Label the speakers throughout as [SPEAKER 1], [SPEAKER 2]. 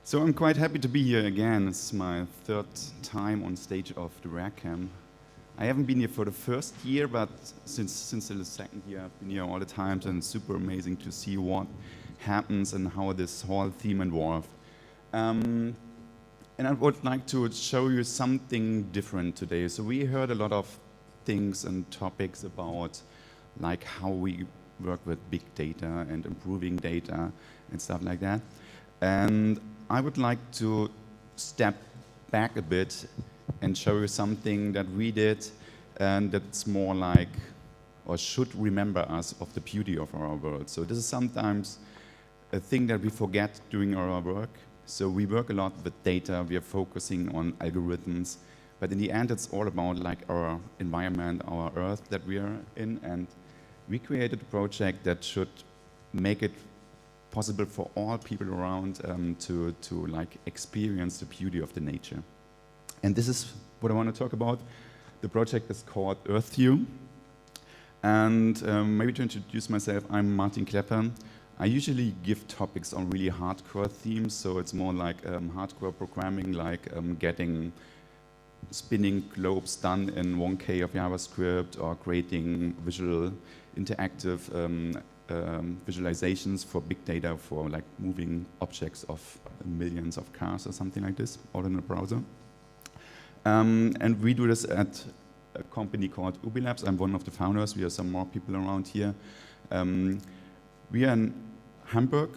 [SPEAKER 1] So I'm quite happy to be here again. It's my third time on stage of the RareCam. I haven't been here for the first year, but since the second year, I've been here all the time, and it's super amazing to see what happens and how this whole theme evolved. And I would like to show you something different today. So we heard a lot of things and topics about like how we work with big data and improving data and stuff like that. And I would like to step back a bit and show you something that we did and that's more like, or should remember us of the beauty of our world. So this is sometimes a thing that we forget doing our work. So we work a lot with data, we are focusing on algorithms, but in the end it's all about like our environment, our earth that we are in, and we created a project that should make it possible for all people around to like experience the beauty of the nature. And this is what I want to talk about. The project is called EarthView. And maybe to introduce myself, I'm Martin Kleppe. I usually give topics on really hardcore themes, so it's more like hardcore programming, like getting spinning globes done in 1K of JavaScript, or creating visual interactive visualizations for big data, for like moving objects of millions of cars or something like this, all in a browser. And we do this at a company called Ubilabs. I'm one of the founders. We are some more people around here. We are in Hamburg,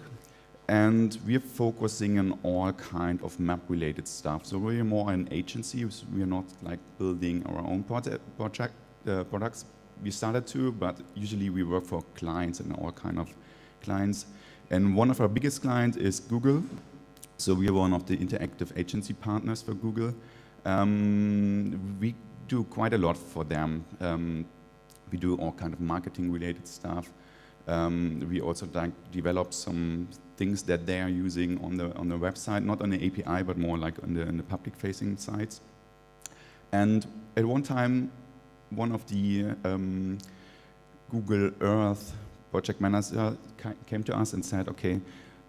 [SPEAKER 1] and we are focusing on all kind of map-related stuff. So we're more an agency. We are not like building our own products. We started to, but usually we work for clients and all kind of clients. And one of our biggest clients is Google. So we are one of the interactive agency partners for Google. We do quite a lot for them. We do all kind of marketing related stuff. We also like develop some things that they are using on the website, not on the API, but more like on the public facing sites. And at one time, one of the Google Earth project manager came to us and said, okay,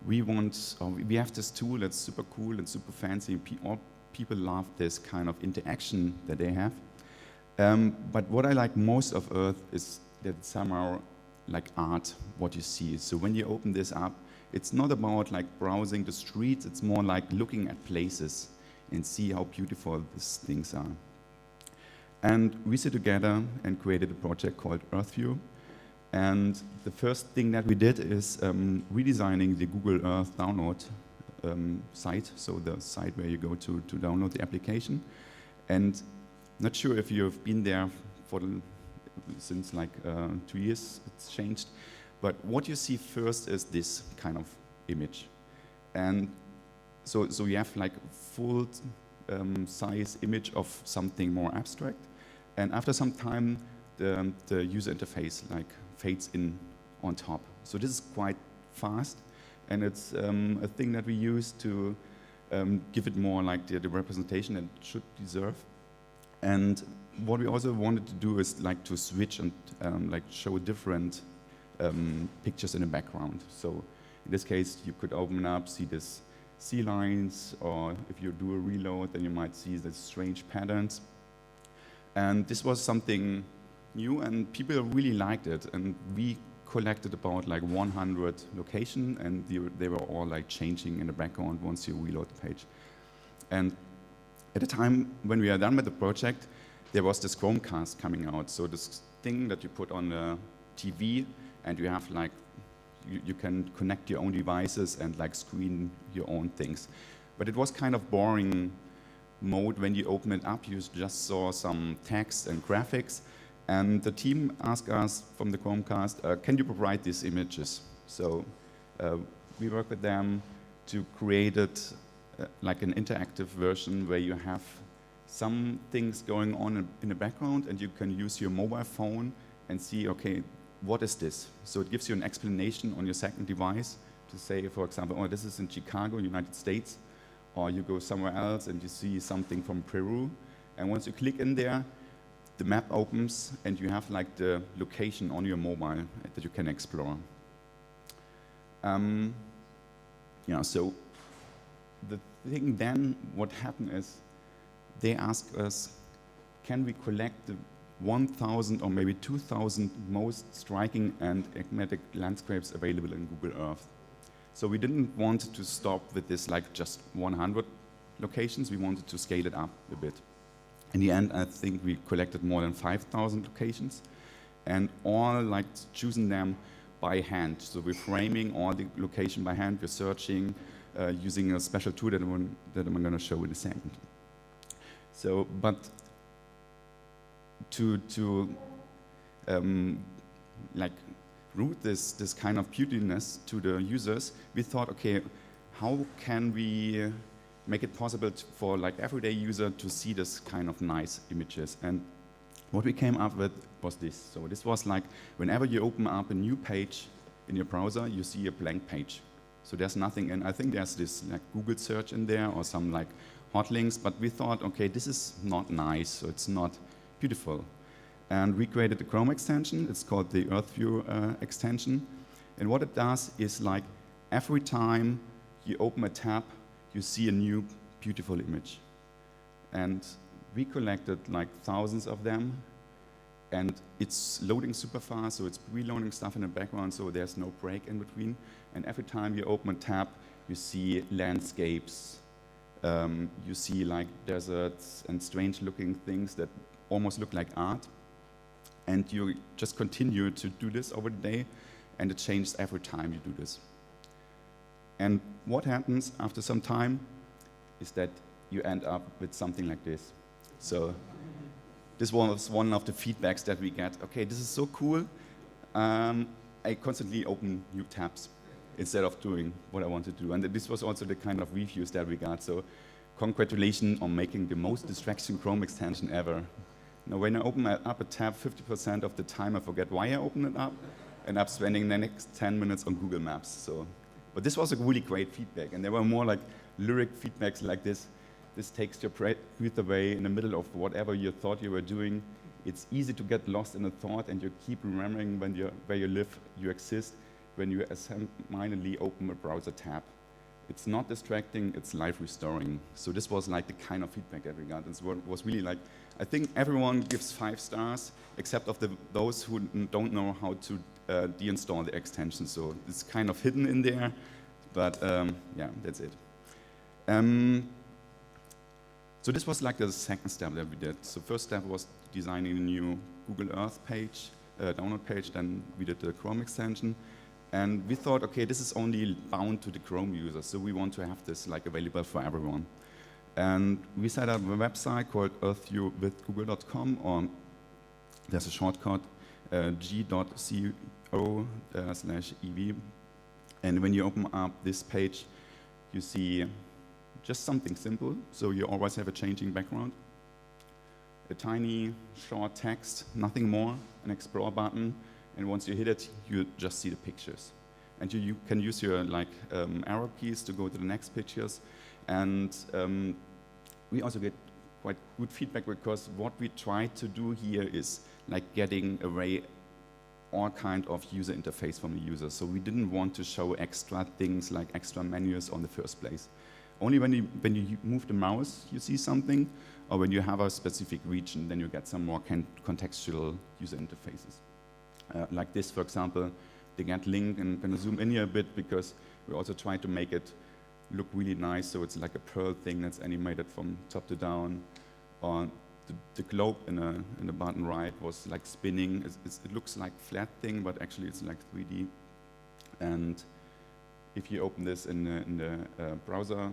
[SPEAKER 1] we have this tool that's super cool and super fancy. All people love this kind of interaction that they have. But what I like most of Earth is that somehow like art, what you see. So when you open this up, it's not about like browsing the streets, it's more like looking at places and see how beautiful these things are. And we sit together and created a project called EarthView. And the first thing that we did is redesigning the Google Earth download site, so the site where you go to download the application. And not sure if you've been there since like 2 years, it's changed. But what you see first is this kind of image. And so you have like full size image of something more abstract. And after some time, the user interface like fades in on top. So this is quite fast, and it's a thing that we use to give it more like the representation it should deserve. And what we also wanted to do is like to switch and like show different pictures in the background. So in this case, you could open up, see this sea lines, or if you do a reload, then you might see the strange patterns. And this was something new, and people really liked it. And we collected about like 100 locations, and they were all like changing in the background once you reload the page. And at the time when we are done with the project, there was this Chromecast coming out. So this thing that you put on the TV, and you have like, you can connect your own devices and like screen your own things. But it was kind of boring mode. When you open it up, you just saw some text and graphics. And the team asked us from the Chromecast, can you provide these images? So we work with them to create it like an interactive version where you have some things going on in the background, and you can use your mobile phone and see, okay, what is this? So it gives you an explanation on your second device to say, for example, oh, this is in Chicago, United States, or you go somewhere else and you see something from Peru. And once you click in there, the map opens and you have like the location on your mobile that you can explore. Yeah, so the thing then, what happened is, they asked us, can we collect the 1,000 or maybe 2,000 most striking and enigmatic landscapes available in Google Earth? So we didn't want to stop with this like just 100 locations, we wanted to scale it up a bit. In the end, I think we collected more than 5,000 locations, and all like choosing them by hand. So we're framing all the location by hand, we're searching, using a special tool that I'm going to show in a second. So, but to like route this kind of beautiness to the users, we thought, okay, how can we make it possible for like everyday user to see this kind of nice images? And what we came up with was this. So this was like, whenever you open up a new page in your browser, you see a blank page. So there's nothing, and I think there's this like Google search in there or some like hot links, but we thought, okay, this is not nice, so it's not beautiful. And we created a Chrome extension. It's called the EarthView extension. And what it does is like every time you open a tab, you see a new beautiful image. And we collected like thousands of them. And it's loading super fast, so it's reloading stuff in the background, so there's no break in between. And every time you open a tab, you see landscapes. You see like deserts and strange looking things that almost look like art. And you just continue to do this over the day, and it changes every time you do this. And what happens after some time is that you end up with something like this. So this was one of the feedbacks that we get. Okay, this is so cool. I constantly open new tabs instead of doing what I want to do. And this was also the kind of reviews that we got. So congratulations on making the most distraction Chrome extension ever. Now, when I open up a tab, 50% of the time I forget why I opened it up, and I'm spending the next 10 minutes on Google Maps. So, but this was a really great feedback, and there were more like lyric feedbacks like this. This takes your breath away in the middle of whatever you thought you were doing. It's easy to get lost in a thought, and you keep remembering where you live, you exist, when you mindedly open a browser tab. It's not distracting, it's life restoring. So this was like the kind of feedback that we got. It was really like, I think everyone gives 5 stars, except of those who don't know how to deinstall the extension. So it's kind of hidden in there, but yeah, that's it. So this was like the second step that we did. So first step was designing a new Google Earth page, download page, then we did the Chrome extension. And we thought, okay, this is only bound to the Chrome users, so we want to have this like available for everyone. And we set up a website called earthviewwithgoogle.com, or there's a shortcut, g.co/ev. And when you open up this page, you see just something simple. So you always have a changing background, a tiny short text, nothing more, an explore button. And once you hit it, you just see the pictures. And you can use your like arrow keys to go to the next pictures. And we also get quite good feedback, because what we try to do here is like getting away all kind of user interface from the user. So we didn't want to show extra things like extra menus on the first place. Only when you move the mouse, you see something, or when you have a specific region, then you get some more contextual user interfaces. Like this, for example, the get link, and I'm going to zoom in here a bit because we also try to make it look really nice, so it's like a pearl thing that's animated from top to down. Or the globe in the bottom right was like spinning. It looks like flat thing, but actually it's like 3D. And if you open this in the browser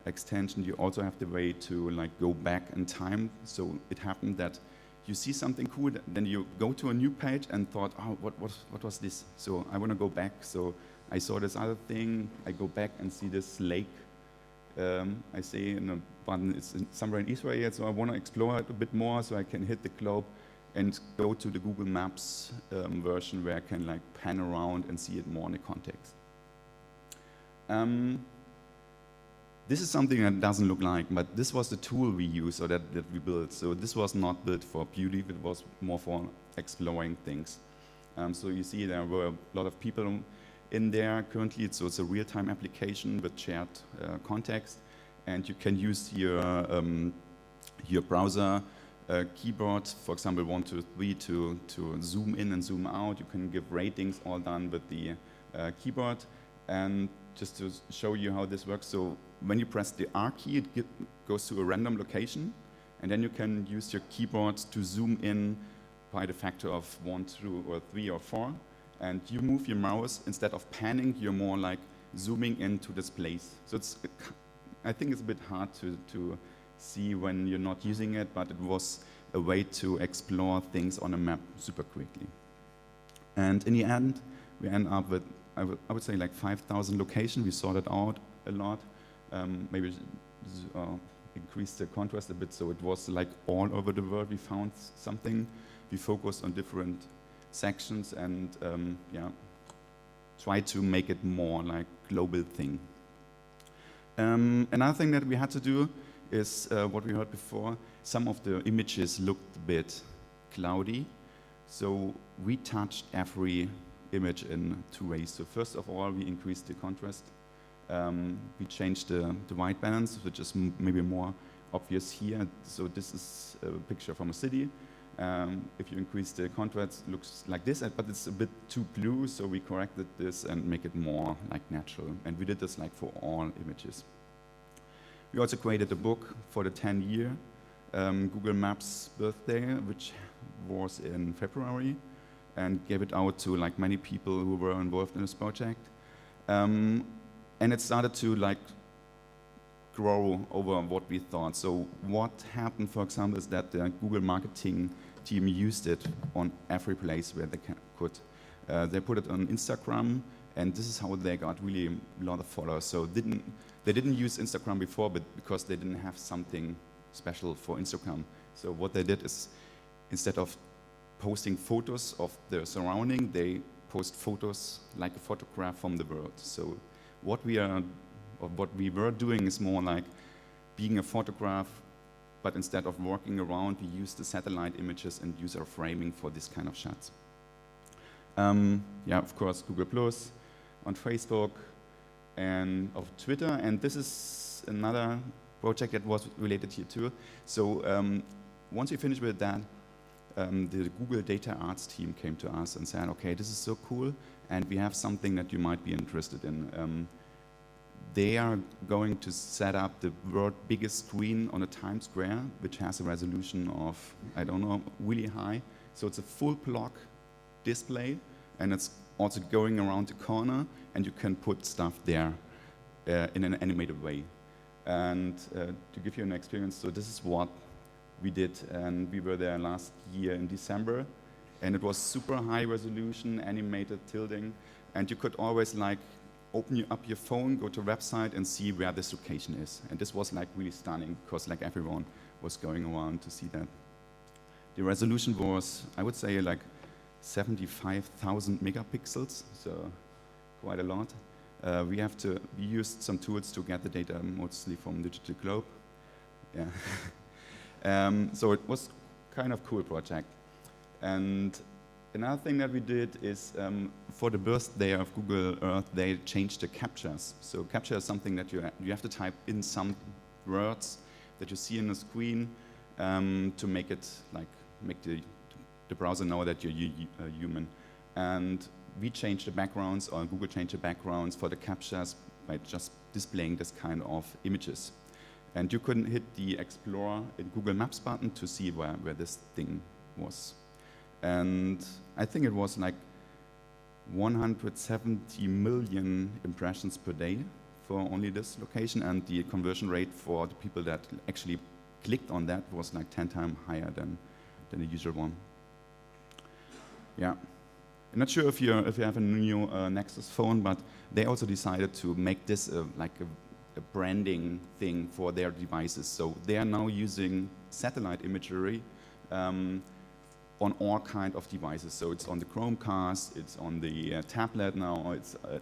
[SPEAKER 1] extension, you also have the way to like go back in time. So it happened that you see something cool, then you go to a new page and thought, oh, what was this? So I want to go back. So I saw this other thing. I go back and see this lake. I see in a button, it's somewhere in Israel, so I want to explore it a bit more, so I can hit the globe and go to the Google Maps version where I can like pan around and see it more in the context. This is something that doesn't look like, but this was the tool we used, or that we built. So this was not built for beauty, it was more for exploring things. So you see there were a lot of people in there currently. So it's a real-time application with shared context, and you can use your browser keyboard, for example, 1, 2, 3, to zoom in and zoom out. You can give ratings, all done with the keyboard. And just to show you how this works, so when you press the R key, it goes to a random location, and then you can use your keyboard to zoom in by the factor of 1, 2, or 3, or 4. And you move your mouse, instead of panning, you're more like zooming into this place. So I think it's a bit hard to see when you're not using it, but it was a way to explore things on a map super quickly. And in the end, we end up with, I would say, like 5,000 locations. We sorted out a lot. Maybe increased the contrast a bit, so it was like all over the world we found something. We focused on different sections and try to make it more like global thing. Another thing that we had to do is what we heard before. Some of the images looked a bit cloudy, so we touched every image in 2 ways. So first of all, we increased the contrast. We changed the white balance, which is maybe more obvious here. So this is a picture from a city. If you increase the contrast, it looks like this, but it's a bit too blue, so we corrected this and make it more like natural. And we did this like for all images. We also created a book for the 10-year Google Maps birthday, which was in February, and gave it out to like many people who were involved in this project. And it started to like grow over what we thought. So what happened, for example, is that the Google marketing team used it on every place where they could. They put it on Instagram, and this is how they got really a lot of followers. So they didn't use Instagram before, but because they didn't have something special for Instagram. So what they did is, instead of posting photos of their surrounding, they post photos like a photograph from the world. So what we were doing is more like being a photograph, but instead of walking around, we use the satellite images and use our framing for this kind of shots. Of course, Google Plus, on Facebook, and of Twitter. And this is another project that was related here too. So once we finished with that, the Google Data Arts team came to us and said, okay, this is so cool, and we have something that you might be interested in. They are going to set up the world's biggest screen on a Times Square, which has a resolution of, I don't know, really high. So it's a full block display, and it's also going around the corner, and you can put stuff there in an animated way. And to give you an experience, so this is what we did, and we were there last year in December, and it was super high resolution, animated tilting, and you could always like open up your phone, go to a website, and see where this location is. And this was like really stunning, because like everyone was going around to see that. The resolution was, I would say, like 75,000 megapixels, so quite a lot. We used some tools to get the data, mostly from Digital Globe. Yeah. So it was kind of cool project. And another thing that we did is, for the birthday of Google Earth, they changed the captchas. So captcha is something that you have to type in some words that you see on the screen to make it make the browser know that you're a human. And we changed the backgrounds, or Google changed the backgrounds for the captchas by just displaying this kind of images. And you couldn't hit the Explore in Google Maps button to see where this thing was. And I think it was like 170 million impressions per day for only this location, and the conversion rate for the people that actually clicked on that was like 10 times higher than the usual one. Yeah. I'm not sure if you have a new Nexus phone, but they also decided to make this like a branding thing for their devices. So they are now using satellite imagery on all kind of devices. So it's on the Chromecast, it's on the tablet now,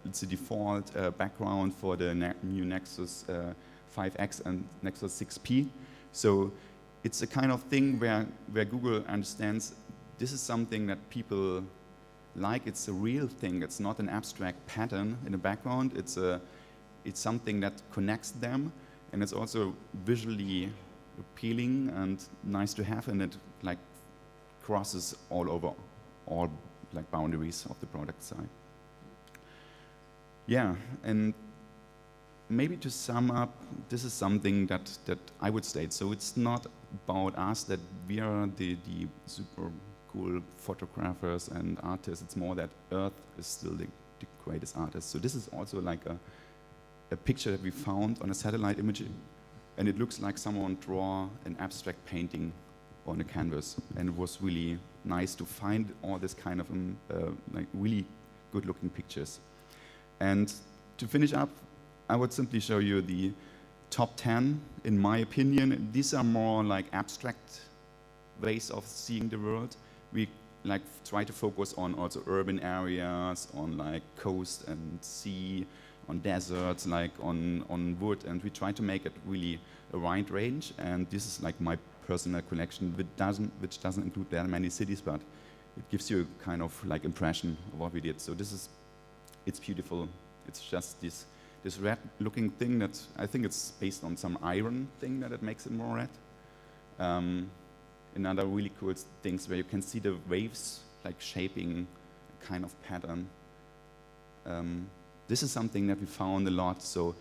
[SPEAKER 1] it's a default background for the new Nexus 5X and Nexus 6P. So it's a kind of thing where Google understands this is something that people like it's a real thing. It's not an abstract pattern in the background. It's something that connects them, and it's also visually appealing and nice to have, and it like crosses all over all like boundaries of the product side. Yeah, and maybe to sum up, this is something that I would state. So it's not about us that we are the super cool photographers and artists. It's more that Earth is still the greatest artist. So this is also like a picture that we found on a satellite image, and it looks like someone draw an abstract painting on a canvas, and it was really nice to find all this kind of like really good-looking pictures. And to finish up, I would simply show you the top 10, in my opinion. These are more like abstract ways of seeing the world. We like try to focus on also urban areas, on like coast and sea, on deserts, like on wood, and we try to make it really a wide range. And this is like my personal collection, which doesn't include that many cities, but it gives you a kind of like impression of what we did. So it's beautiful. It's just this red-looking thing that I think it's based on some iron thing that it makes it more red. Another really cool things where you can see the waves like shaping a kind of pattern. This is something that we found a lot. So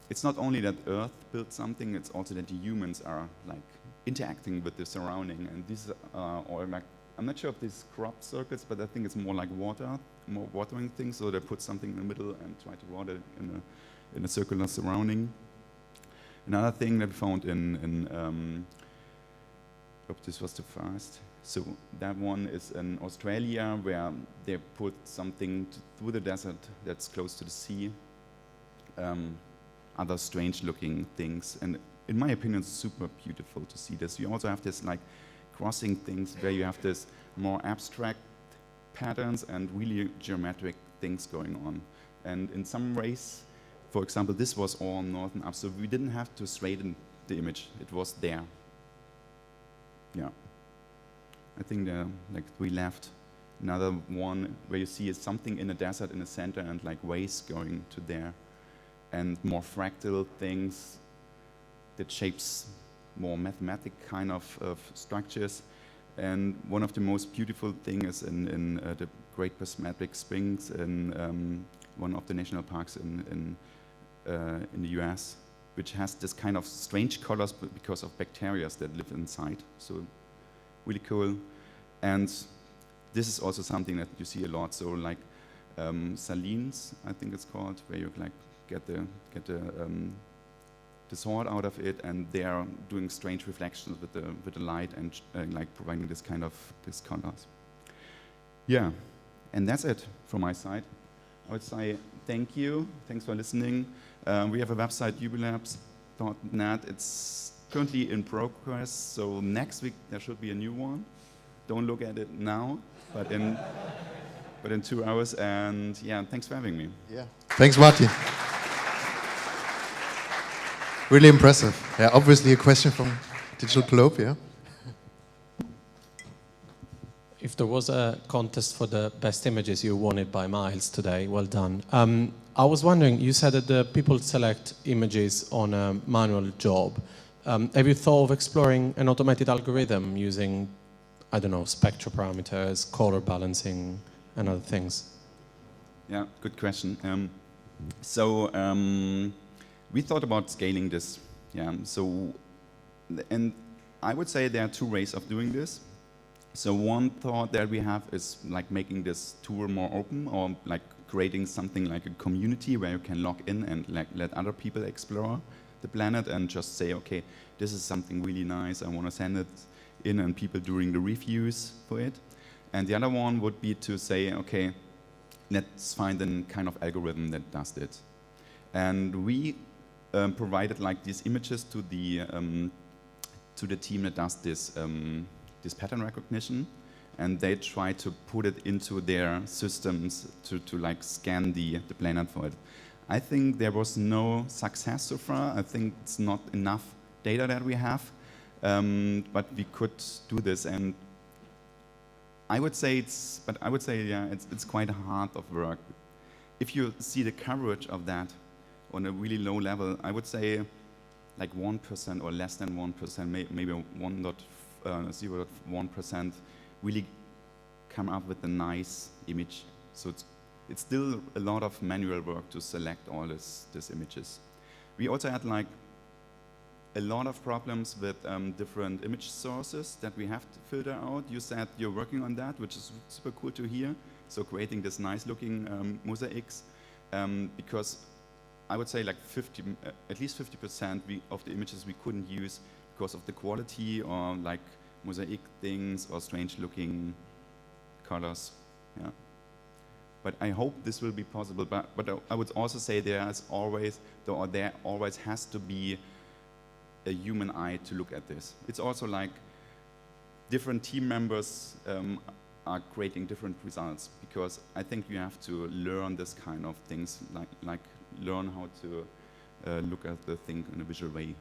[SPEAKER 1] it's not only that Earth built something, it's also that the humans are like interacting with the surrounding. And these are all like, I'm not sure if these crop circles, but I think it's more like more watering things. So they put something in the middle and try to water in a circular surrounding. Another thing that we found hope this was too fast. So that one is in Australia, where they put something through the desert that's close to the sea. Other strange-looking things, and in my opinion, it's super beautiful to see this. You also have this like crossing things where you have this more abstract patterns and really geometric things going on. And in some ways, for example, this was all north and up, so we didn't have to straighten the image. It was there. Yeah. I think there are like 3 left. Another one where you see is something in the desert in the center and like waves going to there. And more fractal things that shapes more mathematic kind of structures. And one of the most beautiful things is in the Great Prismatic Springs in one of the national parks in the US, which has this kind of strange colors because of bacteria that live inside. So really cool. And this is also something that you see a lot. So like salines, I think it's called, where you like get the salt out of it, and they are doing strange reflections with the light and like providing this kind of colors. Yeah, and that's it from my side. I would say thank you. Thanks for listening. We have a website, ubilabs.net. It's currently in progress, so next week there should be a new one. Don't look at it now, but in 2 hours. And yeah, thanks for having me.
[SPEAKER 2] Yeah, thanks, Martin. Really impressive. Yeah, obviously a question from Digital Globe, yeah?
[SPEAKER 3] If there was a contest for the best images, you won it by miles today. Well done. I was wondering, you said that the people select images on a manual job. Have you thought of exploring an automated algorithm using, I don't know, spectral parameters, color balancing, and other things?
[SPEAKER 1] Yeah, good question. We thought about scaling this. Yeah. So, and I would say there are 2 ways of doing this. So one thought that we have is like making this tour more open, or like creating something like a community where you can log in and like let other people explore the planet and just say, okay, this is something really nice, I want to send it in, and people doing the reviews for it. And the other one would be to say, okay, let's find a kind of algorithm that does it. And we provided like these images to the team that does this pattern recognition, and they try to put it into their systems to like scan the planet for it. I think there was no success so far. I think it's not enough data that we have, but we could do this. And I would say yeah, it's quite hard of work. If you see the coverage of that on a really low level, I would say like 1% or less than 1%, maybe 0.1% really come up with a nice image. So it's still a lot of manual work to select all these images. We also had like a lot of problems with different image sources that we have to filter out. You said you're working on that, which is super cool to hear. So creating this nice looking mosaics, because I would say like at least 50% of the images we couldn't use because of the quality or like mosaic things or strange looking colors. Yeah. But I hope this will be possible. But I would also say there always has to be a human eye to look at this. It's also like different team members are creating different results, because I think you have to learn this kind of things, like learn how to look at the thing in a visual way.